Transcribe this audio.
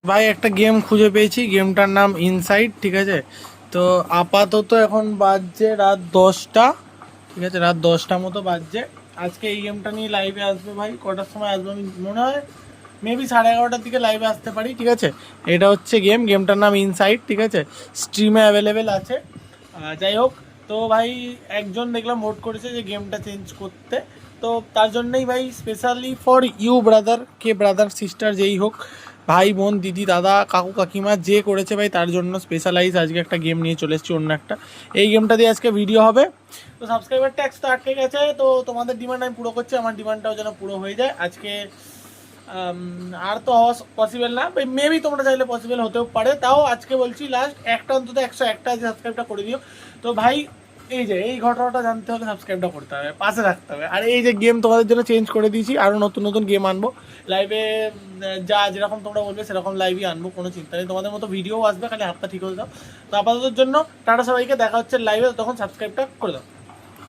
ভাই একটা গেম খুঁজে পেয়েছি, গেমটার নাম ইনসাইড। ঠিক আছে, তো আপাতত এখন বাজছে রাত 10টা। ঠিক আছে, রাত 10টা মতো বাজছে। আজকে এই গেমটা নিয়ে লাইভে আসবে ভাই। কটার সময় আসবে আমি মনে হয় মেবি 11:30টার দিকে লাইভে আসতে পারি। ঠিক আছে, এটা হচ্ছে গেমটার নাম ইনসাইড। ঠিক আছে, স্ট্রিমে অ্যাভেলেবেল আছে। যাই হোক, তো ভাই একজন দেখলাম ভোট করেছে যে গেমটা চেঞ্জ করতে। তো তার জন্যই ভাই স্পেশালি ফর ইউ ব্রাদার, কে ব্রাদার সিস্টার যেই হোক, ভাই বোন দিদি দাদা কাকু কাকিমা যে করেছে ভাই, তার জন্য স্পেশালাইজ আজকে একটা গেম নিয়ে চলে এসেছি, অন্য একটা। এই গেমটা দিয়ে আজকে ভিডিও হবে। তো সাবস্ক্রাইবার ট্যাক্স তো আটকে গেছে, তো তোমাদের ডিমান্ড আমি পুরো করছি, আমার ডিমান্ডটাও যেন পুরো হয়ে যায় আজকে। আর তো হওয়া পসিবল না, মেবি তোমরা চাইলে পসিবল হতেও পারে। তাও আজকে বলছি লাস্ট একটা অন্তত 101টা যে সাবস্ক্রাইবটা করে দিও। তো ভাই এই যে এই ঘটনাটা জানতে হলে সাবস্ক্রাইবটা করতে হবে, পাশে রাখতে হবে। আর এই যে গেম তোমাদের জন্য চেঞ্জ করে দিয়েছি, আরও নতুন নতুন গেম আনবো লাইভে। যা যেরকম তোমরা বলবে সেরকম লাইভই আনবো, কোনো চিন্তা নেই। তোমাদের মতো ভিডিও আসবে, খালি হাতটা ঠিক হয়ে দাও। তো আপাতত জন্য টাটা সবাইকে, দেখা হচ্ছে লাইভে, তখন সাবস্ক্রাইবটা করে দাও।